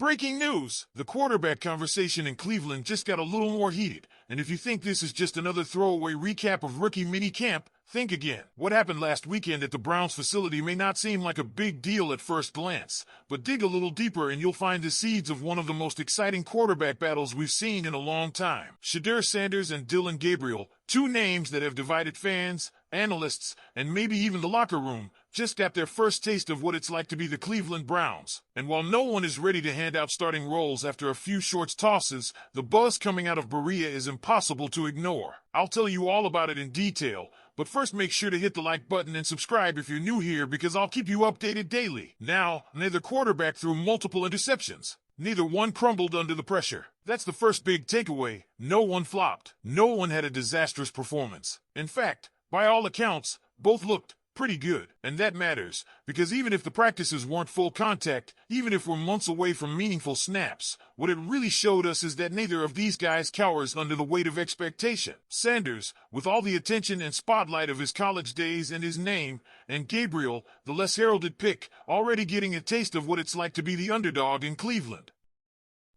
Breaking news! The quarterback conversation in Cleveland just got a little more heated, and if you think this is just another throwaway recap of rookie mini-camp, think again. What happened last weekend at the Browns facility may not seem like a big deal at first glance, but dig a little deeper and you'll find the seeds of one of the most exciting quarterback battles we've seen in a long time. Shedeur Sanders and Dillon Gabriel, two names that have divided fans, analysts, and maybe even the locker room, just got their first taste of what it's like to be the Cleveland Browns. And while no one is ready to hand out starting roles after a few short tosses, the buzz coming out of Berea is impossible to ignore. I'll tell you all about it in detail, but first make sure to hit the like button and subscribe if you're new here because I'll keep you updated daily. Now, neither quarterback threw multiple interceptions. Neither one crumbled under the pressure. That's the first big takeaway. No one flopped. No one had a disastrous performance. In fact, by all accounts, both looked pretty good. And that matters, because even if the practices weren't full contact, even if we're months away from meaningful snaps, what it really showed us is that neither of these guys cowers under the weight of expectation. Sanders, with all the attention and spotlight of his college days and his name, and Gabriel, the less heralded pick, already getting a taste of what it's like to be the underdog in Cleveland.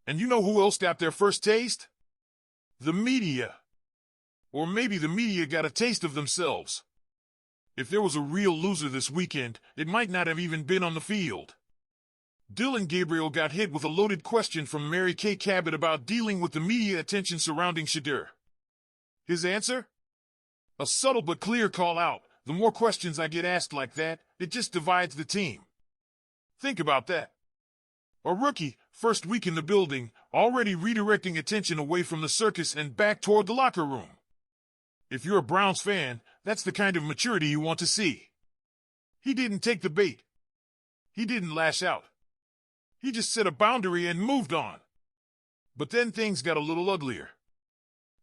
And you know who else got their first taste? The media. Or maybe the media got a taste of themselves. If there was a real loser this weekend, it might not have even been on the field. Dillon Gabriel got hit with a loaded question from Mary Kay Cabot about dealing with the media attention surrounding Shedeur. His answer? A subtle but clear call out. The more questions I get asked like that, it just divides the team. Think about that. A rookie, first week in the building, already redirecting attention away from the circus and back toward the locker room. If you're a Browns fan, that's the kind of maturity you want to see. He didn't take the bait. He didn't lash out. He just set a boundary and moved on. But then things got a little uglier.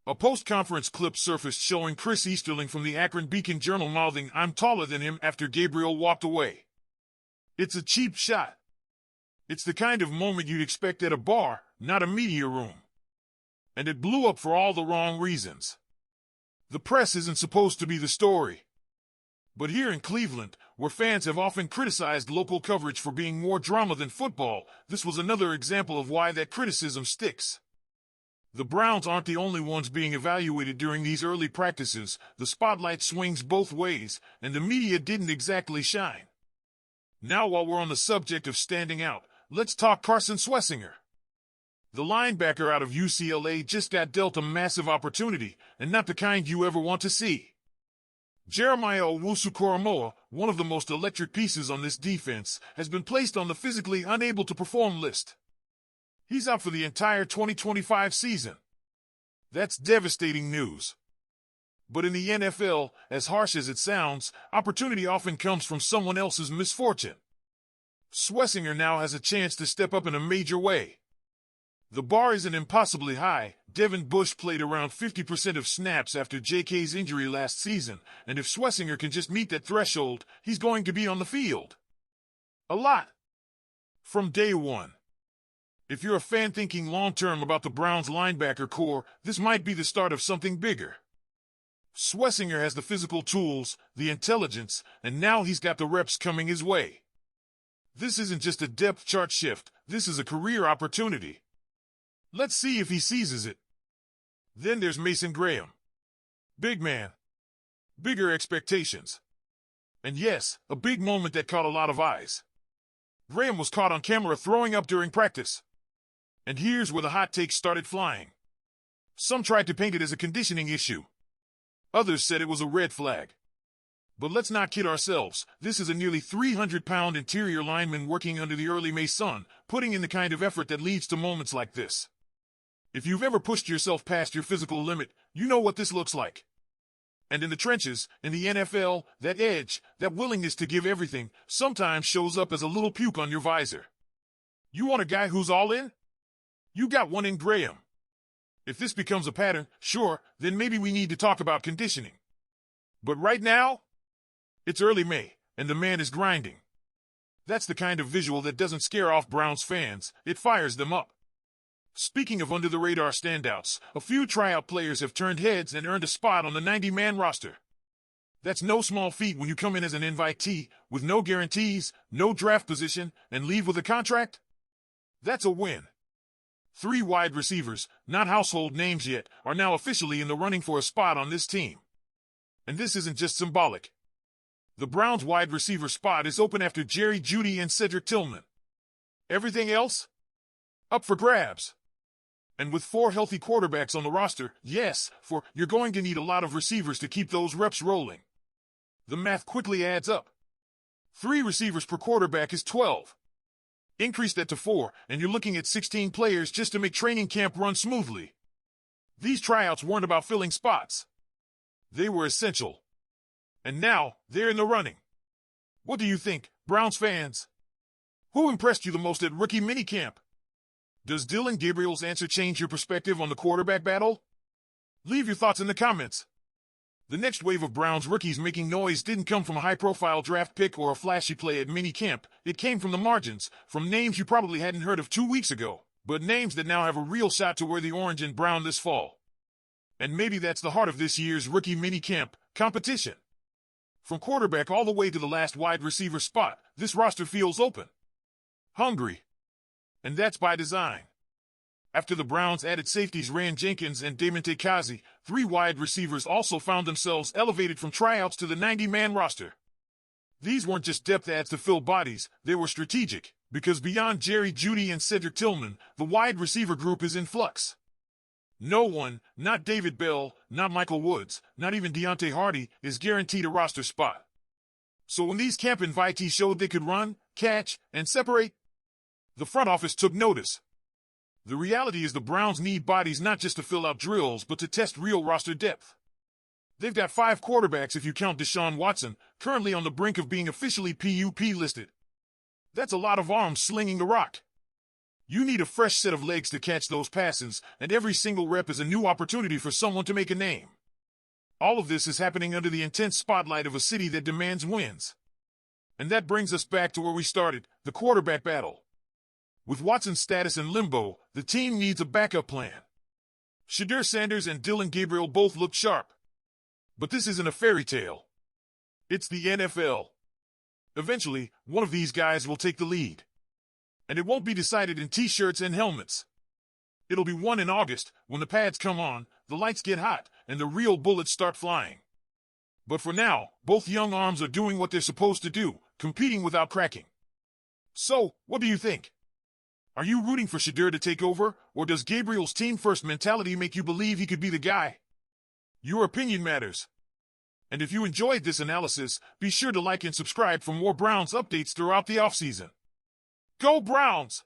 A post-conference clip surfaced showing Chris Easterling from the Akron Beacon-Journal mouthing, "I'm taller than him," after Gabriel walked away. It's a cheap shot. It's the kind of moment you'd expect at a bar, not a media room. And it blew up for all the wrong reasons. The press isn't supposed to be the story. But here in Cleveland, where fans have often criticized local coverage for being more drama than football, this was another example of why that criticism sticks. The Browns aren't the only ones being evaluated during these early practices. The spotlight swings both ways, and the media didn't exactly shine. Now, while we're on the subject of standing out, let's talk Carson Swessinger. The linebacker out of UCLA just got dealt a massive opportunity, and not the kind you ever want to see. Jeremiah Owusu-Koramoah, one of the most electric pieces on this defense, has been placed on the physically unable to perform list. He's out for the entire 2025 season. That's devastating news. But in the NFL, as harsh as it sounds, opportunity often comes from someone else's misfortune. Swessinger now has a chance to step up in a major way. The bar isn't impossibly high. Devin Bush played around 50% of snaps after JK's injury last season, and if Swessinger can just meet that threshold, he's going to be on the field. A lot. From day one. If you're a fan thinking long-term about the Browns' linebacker core, this might be the start of something bigger. Swessinger has the physical tools, the intelligence, and now he's got the reps coming his way. This isn't just a depth chart shift, this is a career opportunity. Let's see if he seizes it. Then there's Mason Graham. Big man. Bigger expectations. And yes, a big moment that caught a lot of eyes. Graham was caught on camera throwing up during practice. And here's where the hot takes started flying. Some tried to paint it as a conditioning issue. Others said it was a red flag. But let's not kid ourselves, this is a nearly 300-pound interior lineman working under the early May sun, putting in the kind of effort that leads to moments like this. If you've ever pushed yourself past your physical limit, you know what this looks like. And in the trenches, in the NFL, that edge, that willingness to give everything, sometimes shows up as a little puke on your visor. You want a guy who's all in? You got one in Graham. If this becomes a pattern, sure, then maybe we need to talk about conditioning. But right now, it's early May, and the man is grinding. That's the kind of visual that doesn't scare off Browns fans, it fires them up. Speaking of under-the-radar standouts, a few tryout players have turned heads and earned a spot on the 90-man roster. That's no small feat when you come in as an invitee, with no guarantees, no draft position, and leave with a contract. That's a win. 3 wide receivers, not household names yet, are now officially in the running for a spot on this team. And this isn't just symbolic. The Browns' wide receiver spot is open after Jerry Jeudy and Cedric Tillman. Everything else? Up for grabs. And with 4 healthy quarterbacks on the roster, yes, you're going to need a lot of receivers to keep those reps rolling. The math quickly adds up. 3 receivers per quarterback is 12. Increase that to 4, and you're looking at 16 players just to make training camp run smoothly. These tryouts weren't about filling spots. They were essential. And now, they're in the running. What do you think, Browns fans? Who impressed you the most at rookie minicamp? Does Dillon Gabriel's answer change your perspective on the quarterback battle? Leave your thoughts in the comments. The next wave of Browns rookies making noise didn't come from a high-profile draft pick or a flashy play at minicamp. It came from the margins, from names you probably hadn't heard of 2 weeks ago, but names that now have a real shot to wear the orange and brown this fall. And maybe that's the heart of this year's rookie minicamp competition. From quarterback all the way to the last wide receiver spot, this roster feels open. Hungry. And that's by design. After the Browns added safeties Rand Jenkins and Damontae Kazee, 3 wide receivers also found themselves elevated from tryouts to the 90-man roster. These weren't just depth adds to fill bodies, they were strategic, because beyond Jerry Jeudy and Cedric Tillman, the wide receiver group is in flux. No one, not David Bell, not Michael Woods, not even Deontay Hardy, is guaranteed a roster spot. So when these camp invitees showed they could run, catch, and separate, the front office took notice. The reality is the Browns need bodies not just to fill out drills, but to test real roster depth. They've got 5 quarterbacks if you count Deshaun Watson, currently on the brink of being officially PUP listed. That's a lot of arms slinging the rock. You need a fresh set of legs to catch those passes, and every single rep is a new opportunity for someone to make a name. All of this is happening under the intense spotlight of a city that demands wins. And that brings us back to where we started, the quarterback battle. With Watson's status in limbo, the team needs a backup plan. Shedeur Sanders and Dillon Gabriel both look sharp. But this isn't a fairy tale. It's the NFL. Eventually, one of these guys will take the lead. And it won't be decided in t-shirts and helmets. It'll be won in August, when the pads come on, the lights get hot, and the real bullets start flying. But for now, both young arms are doing what they're supposed to do, competing without cracking. So, what do you think? Are you rooting for Shedeur to take over, or does Gabriel's team-first mentality make you believe he could be the guy? Your opinion matters. And if you enjoyed this analysis, be sure to like and subscribe for more Browns updates throughout the offseason. Go Browns!